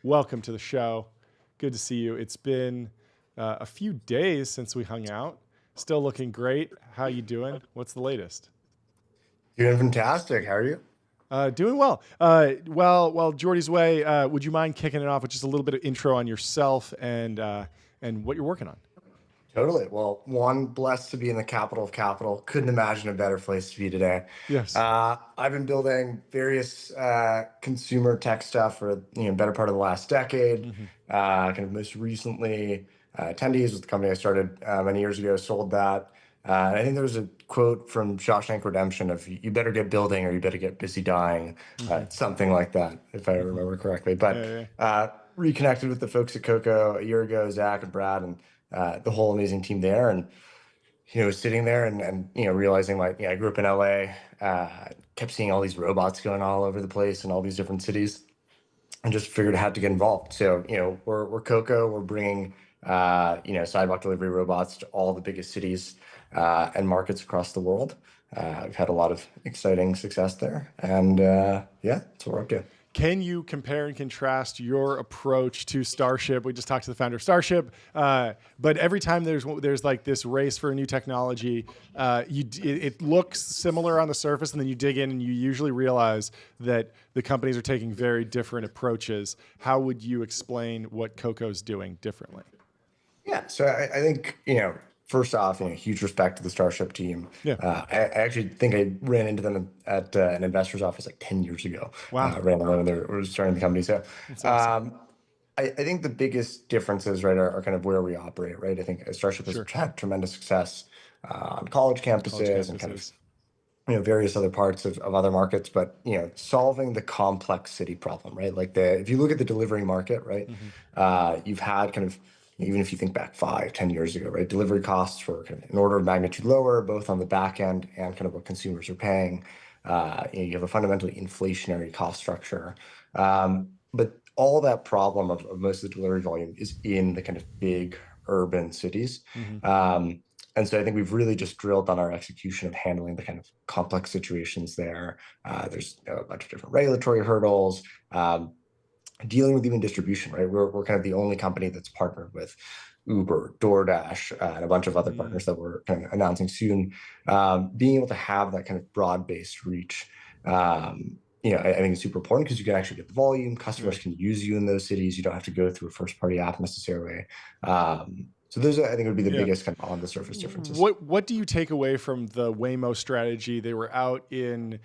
welcome to the show. Good to see you. It's been a few days since we hung out. Still looking great. How you doing? What's the latest? Doing fantastic. How are you? Doing well. Well, Jordy's way. Would you mind kicking it off with just a little bit of intro on yourself and what you're working on? Totally. Well, one, blessed to be in the capital of capital. Couldn't imagine a better place to be today. Yes. I've been building various consumer tech stuff for better part of the last decade. Hmm. Kind of most recently, Attendees was the company I started many years ago. Sold that. And I think there was a quote from Shawshank Redemption of "You better get building or you better get busy dying," Hmm. something like that, if I Hmm. remember correctly. But Yeah, yeah. reconnected with the folks at Coco a year ago, Zach and Brad, and the whole amazing team there. And sitting there and realizing like, I grew up in LA, kept seeing all these robots going all over the place in all these different cities, and just figured I had to get involved. So we're Coco. We're bringing sidewalk delivery robots to all the biggest cities and markets across the world. We've had a lot of exciting success there, and yeah, that's what we're up to. Can you compare and contrast your approach to Starship? We just talked to the founder of Starship, but every time there's like this race for a new technology, it looks similar on the surface, and then you dig in and you usually realize that the companies are taking very different approaches. How would you explain what Coco's doing differently? Yeah, so I think, first off, huge respect to the Starship team. Yeah. I actually think I ran into them at an investor's office like 10 years ago. Wow. Ran into them when they were starting the company. So That's awesome. I think the biggest differences, right, are kind of where we operate, right? I think Starship has Sure. had tremendous success on college College campuses and kind of campuses. various other parts of other markets, but solving the complex city problem, right? Like if you look at the delivery market, right, Hmm. you've had kind of, even if you think back 5, 10 years ago, right, delivery costs were kind of an order of magnitude lower, both on the back end and kind of what consumers are paying. You have a fundamentally inflationary cost structure, but all that problem of most of the delivery volume is in the kind of big urban cities. Hmm. And so I think we've really just drilled on our execution of handling the kind of complex situations there. There's a bunch of different regulatory hurdles, dealing with even distribution, right? We're kind of the only company that's partnered with Uber, DoorDash, and a bunch of other Mm. partners that we're kind of announcing soon. Being able to have that kind of broad-based reach, I think is super important because you can actually get the volume. Yeah. Customers can use you in those cities. You don't have to go through a first-party app necessarily. So those, I think, would be the Yeah. biggest kind of on the surface differences. What do you take away from the Waymo strategy? They were out in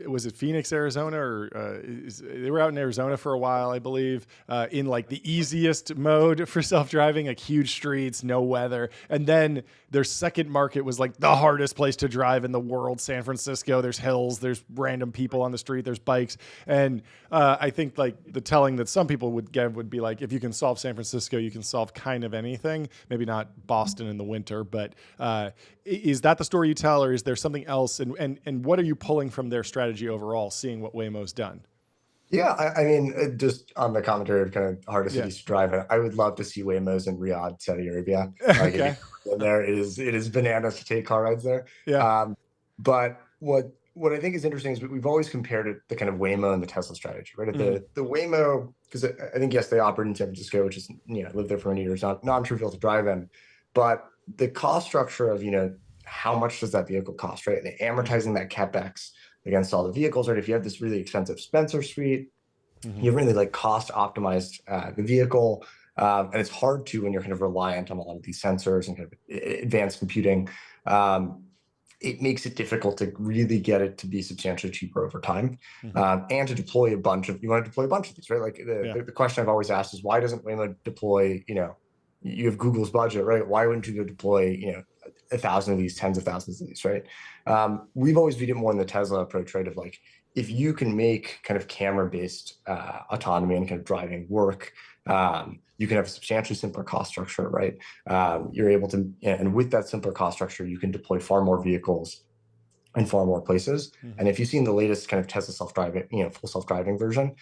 was it Phoenix, Arizona, or they were out in Arizona for a while, I believe, in like the easiest mode for self-driving, like huge streets, no weather, and then their second market was like the hardest place to drive in the world, San Francisco. There's hills, there's random people on the street, there's bikes, and I think like the telling that some people would give would be like, if you can solve San Francisco, you can solve kind of anything. Maybe not Boston in the winter, but is that the story you tell, or is there something else? And what are you pulling from their strategy overall, seeing what Waymo's done? Yeah, I mean, just on the commentary of kind of hardest Yeah. cities to drive in, I would love to see Waymo's in Riyadh, Saudi Arabia. Like if you Okay. go in there, it is bananas to take car rides there. Yeah. But what I think is interesting is we've always compared it the kind of Waymo and the Tesla strategy, right? Hmm. The Waymo, because I think yes, they operate in San Francisco, which is lived there for many years, not non-trivial to drive in, but the cost structure of how much does that vehicle cost, right? And Hmm. amortizing that capex against all the vehicles, right? If you have this really expensive Spencer suite, Hmm. you have really like cost optimized the vehicle. And it's hard to when you're kind of reliant on a lot of these sensors and kind of advanced computing. Um, it makes it difficult to really get it to be substantially cheaper over time, Hmm. and to deploy you want to deploy a bunch of these, right? Like Yeah. the question I've always asked is, why doesn't Waymo deploy, you have Google's budget, right? Why wouldn't you go deploy, 1,000 of these, tens of thousands of these, right? We've always viewed it more in the Tesla approach, right? Of like, if you can make kind of camera-based autonomy and kind of driving work, you can have a substantially simpler cost structure, right? You're able to, and with that simpler cost structure, you can deploy far more vehicles in far more places. Hmm. And if you've seen the latest kind of Tesla self-driving, full self-driving version,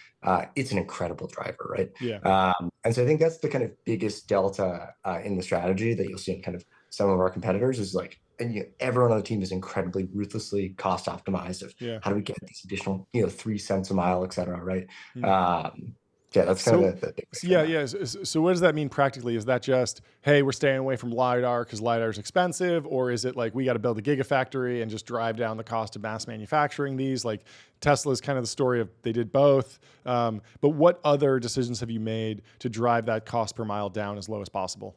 it's an incredible driver, right? Yeah. And so I think that's the kind of biggest delta in the strategy that you'll see in kind of some of our competitors is like, and everyone on the team is incredibly ruthlessly cost optimized of Yeah. how do we get these additional, 3 cents a mile, et cetera, right? Mm. Um, Yeah, that's kind So, of the big picture yeah, there. yeah. So what does that mean practically? Is that just, hey, we're staying away from LiDAR because LiDAR is expensive? Or is it like we got to build a gigafactory and just drive down the cost of mass manufacturing these? Like Tesla's kind of the story of they did both. But what other decisions have you made to drive that cost per mile down as low as possible?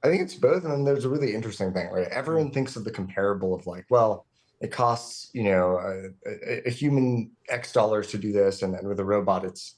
I think it's both, and then there's a really interesting thing, right? Mm. Everyone thinks of the comparable of like, well, it costs, a human X dollars to do this, and with a robot, it's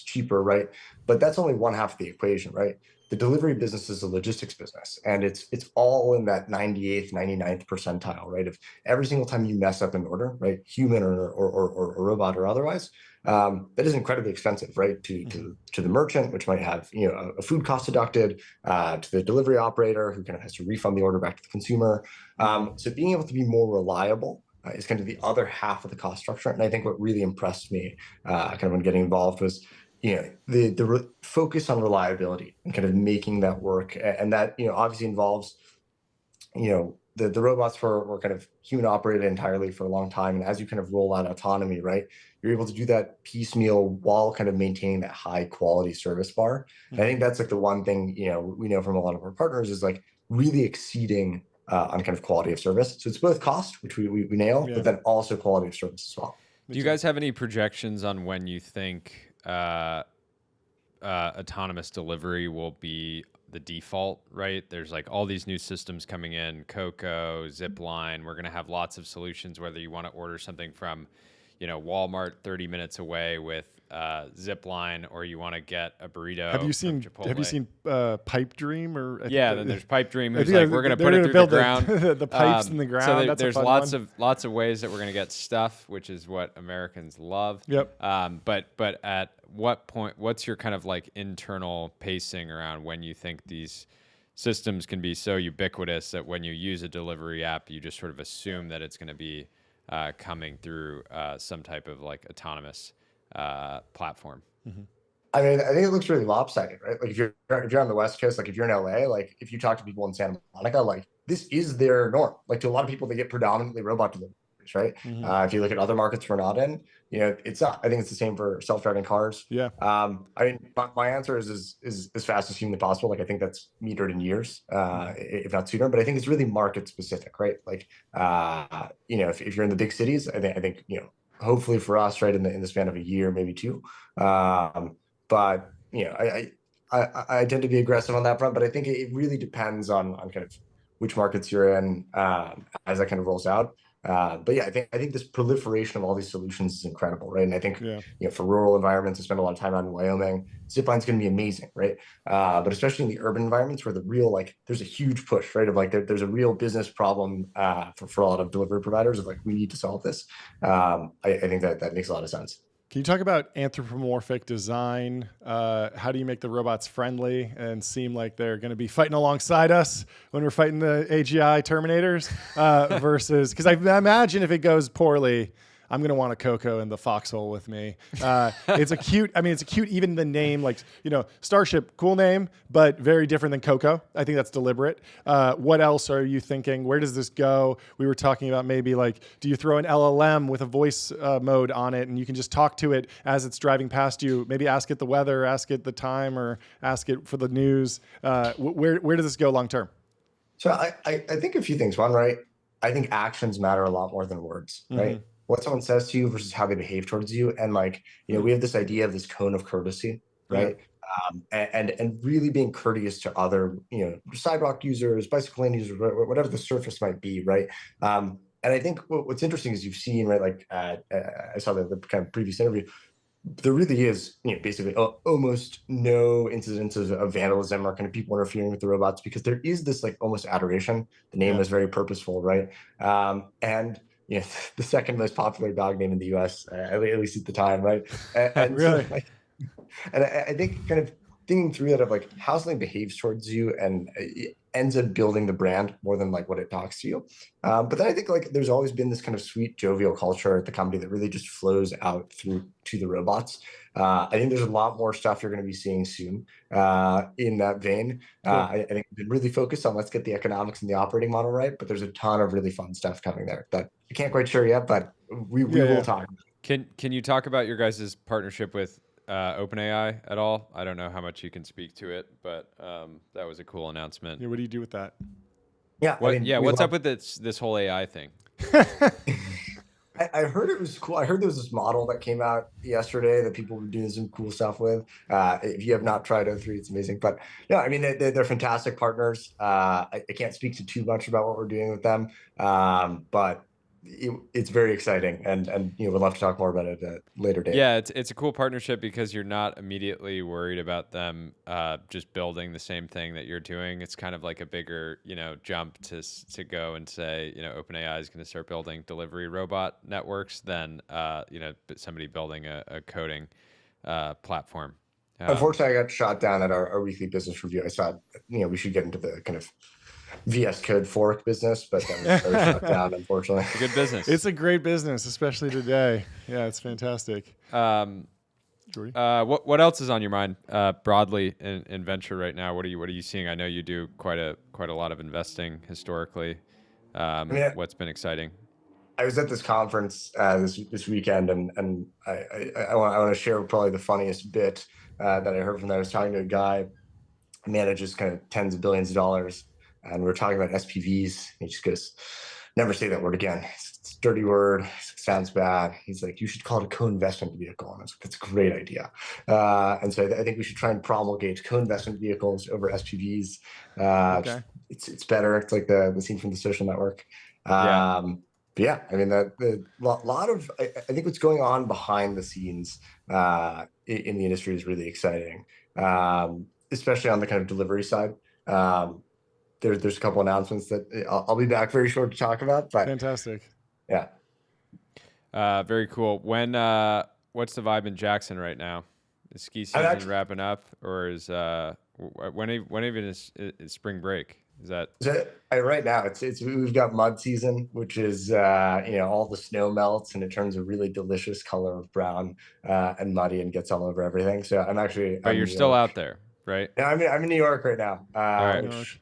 cheaper, right? But that's only one half of the equation, right? The delivery business is a logistics business, and it's all in that 98th, 99th percentile, right? If every single time you mess up an order, right, human or robot or otherwise, that is incredibly expensive, right? To Mm-hmm. to the merchant, which might have a food cost deducted, to the delivery operator who kind of has to refund the order back to the consumer. Mm-hmm. So being able to be more reliable is kind of the other half of the cost structure. And I think what really impressed me kind of when getting involved was the focus on reliability and kind of making that work. And that obviously involves the robots were kind of human operated entirely for a long time. And as you kind of roll out autonomy, right, you're able to do that piecemeal while kind of maintaining that high quality service bar. And I Mm-hmm. think that's like the one thing, we know from a lot of our partners is like really exceeding on kind of quality of service. So it's both cost, which we nail, but Yeah, then also quality of service as well. me Do you too. guys have any projections on when you think autonomous delivery will be the default? Right, there's like all these new systems coming in, Coco, Zipline. We're going to have lots of solutions, whether you want to order something from Walmart 30 minutes away with Zipline, or you want to get a Have you burrito from seen Have you Chipotle. seen Pipe Dream? Or I think Yeah, then there's Pipe Dream, I who's like, think we're going to they're put it going to through the build ground. the pipes in the So ground. That's a there's fun lots one. of ways that we're going to get stuff, which is what Americans love. Yep. But at what point? What's your kind of like internal pacing around when you think these systems can be so ubiquitous that when you use a delivery app, you just sort of assume that it's going to be coming through some type of like autonomous platform? Mm-hmm. I mean, I think it looks really lopsided, right? Like if you're on the West Coast, like if you're in LA, like if you talk to people in Santa Monica, like this is their norm. Like to a lot of people, they get predominantly robot deliveries, right? Mm-hmm. If you look at other markets we're not in, it's not. I think it's the same for self-driving cars. Yeah. I mean, my answer is as fast as humanly possible. Like I think that's metered in years, Mm-hmm. if not sooner. But I think it's really market specific, right? Like, if you're in the big cities, I think hopefully for us, right, in the span of a year, maybe two. But I tend to be aggressive on that front, but I think it really depends on kind of which markets you're in as that kind of rolls out. But yeah, I think this proliferation of all these solutions is incredible, right? And I think Yeah. for rural environments, I spend a lot of time out in Wyoming. Zipline's going to be amazing, right? But especially in the urban environments where the real there's a huge push, right? Of like there's a real business problem for a lot of delivery providers of like we need to solve this. I think that makes a lot of sense. Can you talk about anthropomorphic design? How do you make the robots friendly and seem like they're going to be fighting alongside us when we're fighting the AGI Terminators? Versus, because I imagine if it goes poorly, I'm going to want a Coco in the foxhole with me. It's a cute, I mean, it's a cute, even the name, like, Starship, cool name, but very different than Coco. I think that's deliberate. What else are you thinking? Where does this go? We were talking about maybe like, do you throw an LLM with a voice mode on it and you can just talk to it as it's driving past you? Maybe ask it the weather, ask it the time, or ask it for the news. Where does this go long term? So I think a few things. One, right? I think actions matter a lot more than words, Mm-hmm. right? What someone says to you versus how they behave towards you. And like, we have this idea of this cone of courtesy, Yeah. right? And really being courteous to other, sidewalk users, bicycle lane users, whatever the surface might be, right? And I think what's interesting is you've seen, right? Like I saw the kind of previous interview, there really is, basically almost no incidents of vandalism or kind of people interfering with the robots because there is this like almost adoration. The name Yeah. is very purposeful, right? And the second most popular dog name in the U.S., at least at the time, right? And so Really? like, and I think kind of thinking through that of like how something behaves towards you and it ends up building the brand more than like what it talks to you. But then I think like there's always been this kind of sweet jovial culture at the company that really just flows out through to the robots. I think there's a lot more stuff you're going to be seeing soon in that vein. Cool. I think we've been really focused on let's get the economics and the operating model right, but there's a ton of really fun stuff coming there that I can't quite share yet, but we Yeah. will Yeah. talk. Can you talk about your guys' partnership with OpenAI at all? I don't know how much you can speak to it, but that was a cool announcement. Yeah, what do you do with that? Yeah, I What? mean, Yeah, we what's up love. with this whole AI thing? I heard it was cool. I heard there was this model that came out yesterday that people were doing some cool stuff with. If you have not tried O3, it's amazing. But yeah, I mean, they're fantastic partners. I can't speak to too much about what we're doing with them, but it's very exciting, and we'd love to talk more about it at a later date. Yeah, it's a cool partnership because you're not immediately worried about them just building the same thing that you're doing. It's kind of like a bigger, jump to go and say, OpenAI is going to start building delivery robot networks than somebody building a coding platform. Unfortunately, I got shot down at our weekly business review. I saw, we should get into the kind of VS Code fork business, but that was shut down, unfortunately. It's a good business. It's a great business, especially today. Yeah, it's fantastic. Jordy? What else is on your mind broadly in venture right now? What are you seeing? I know you do quite a lot of investing historically. mean, What's been exciting? I was at this conference this weekend, and I want to share probably the funniest bit that I heard from that. I was talking to a guy who manages kind of tens of billions of dollars, and we were talking about SPVs. He just goes, "Never say that word again. It's a dirty word. It sounds bad." He's like, "You should call it a co-investment vehicle." And I was like, "That's a great idea." And so I think we should try and promulgate co-investment vehicles over SPVs. Okay. It's better. It's like the scene from The Social Network. Yeah. But yeah, I mean, the lot of I think what's going on behind the scenes in the industry is really exciting, especially on the kind of delivery side. There's a couple announcements that I'll be back very short to talk about, but Fantastic. yeah. Very cool. What's the vibe in Jackson right now? Is ski season wrapping up, or is when even is spring break? Is that Right now it's we've got mud season, which is all the snow melts and it turns a really delicious color of brown and muddy and gets all over everything. So but I'm you're in New still York. out there, right? Yeah, I'm in New York right now, All right. which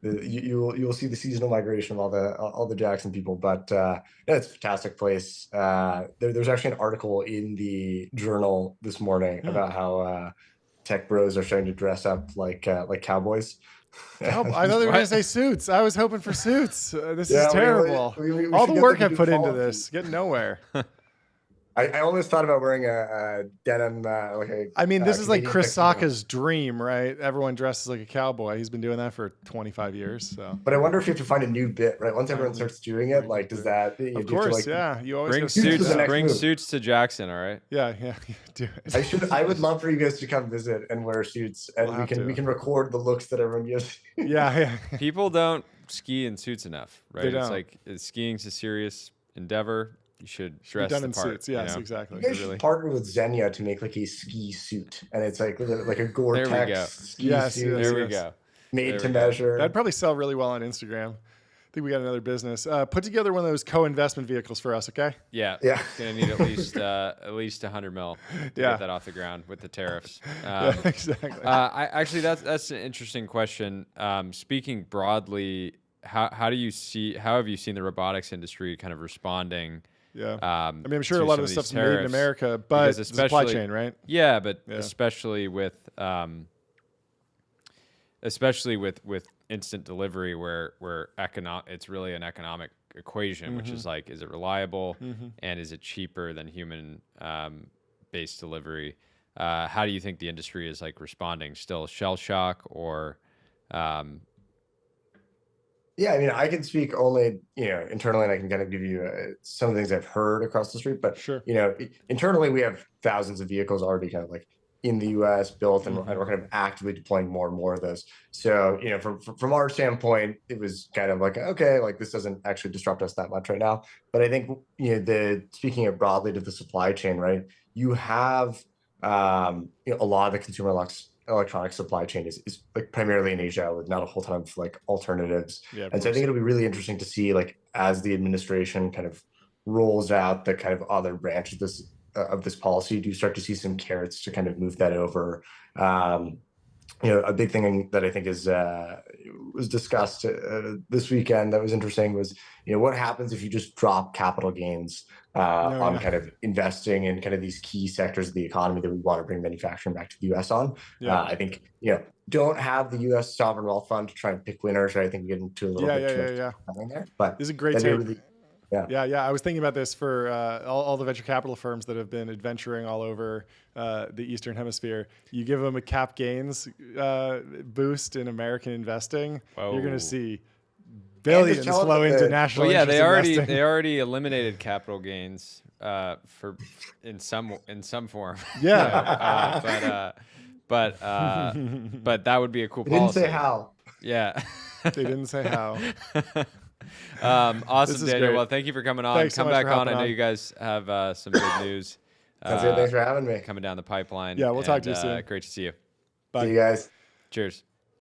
you will see the seasonal migration of all the Jackson people, but yeah, it's a fantastic place. There's actually an article in the journal this morning about how tech bros are starting to dress up like cowboys. I thought they were going to say suits. I was hoping for suits. This is Yeah, terrible. we All should the get work them I to do put into follow-up this, getting nowhere. I almost thought about wearing a denim, like a. I mean, this is like Canadian Chris tuxedo. Saka's dream, right? Everyone dresses like a cowboy. He's been doing that for 25 years. So, But I wonder if you have to find a new bit, right? Once everyone Finally starts doing it, like, does that you of have to course, like? yeah. You always Bring got Suits suits. is the next Bring move. suits to Jackson. All right. Yeah, do it. I would love for you guys to come visit and wear suits, and We'll we have can to. record the looks that everyone gives. Yeah. People don't ski in suits enough, right? They It's don't. like skiing's a serious endeavor. You should Be dress done the in part. suits. Yes, exactly. You guys Really? should partner with Xenia to make like a ski suit, and it's like a There we go. Gore-Tex ski Yes, suit yes, There we yes. go. made There to we go. measure. That'd probably sell really well on Instagram. I think we got another business. Put together one of those co-investment vehicles for us, okay? Yeah. Yeah. It's gonna need at least 100 mil to Yeah. get that off the ground with the tariffs. Yeah, exactly. I actually that's an interesting question. Speaking broadly, how have you seen the robotics industry kind of responding? Yeah. I I'm sure a lot of the stuff's made in America, but because the supply especially- chain, right? Yeah, but Yeah. especially with instant delivery, where it's really an economic equation, which is like, is it reliable and is it cheaper than human based delivery? How do you think the industry is like responding? Still shell shock or? Yeah, I mean, I can speak only, internally, and I can kind of give you some of the things I've heard across the street. But, Sure. internally, we have thousands of vehicles already kind of like in the US built, and we're kind of actively deploying more and more of those. So, from our standpoint, it was kind of like, okay, like this doesn't actually disrupt us that much right now. But I think, speaking it broadly to the supply chain, right, you have, a lot of the consumer electronic supply chain is like primarily in Asia with not a whole ton of like alternatives. Yeah, of And so I course. think it'll be really interesting to see, like, as the administration kind of rolls out the kind of other branches of this policy, do you start to see some carrots to kind of move that over? a big thing that I think is was discussed this weekend that was interesting was, what happens if you just drop capital gains No, on yeah, kind of investing in kind of these key sectors of the economy that we want to bring manufacturing back to the U.S. on. yeah, I think, don't have the U.S. sovereign wealth fund to try and pick winners. Right? I think we get into a little yeah, bit yeah, too yeah, much yeah. planning there, but This is a great that'd be a take. really, yeah. Yeah, yeah. I was thinking about this for all the venture capital firms that have been adventuring all over the Eastern Hemisphere. You give them a cap gains boost in American investing, you're going to Whoa. see And just billions tell them flow that into the national Well, yeah, interest investing. they already eliminated capital gains for in some form, Yeah. but that would be a cool they didn't say policy. how. Yeah. They didn't say how. Awesome, This is Daniel. great. Well, thank you for coming on. Thanks so Come much for back on. hopping I know on. you guys have some big news That's it. Thanks for having me. coming down the pipeline. Yeah, we'll talk to you and, soon. Great to see you. See Bye. you guys. Cheers.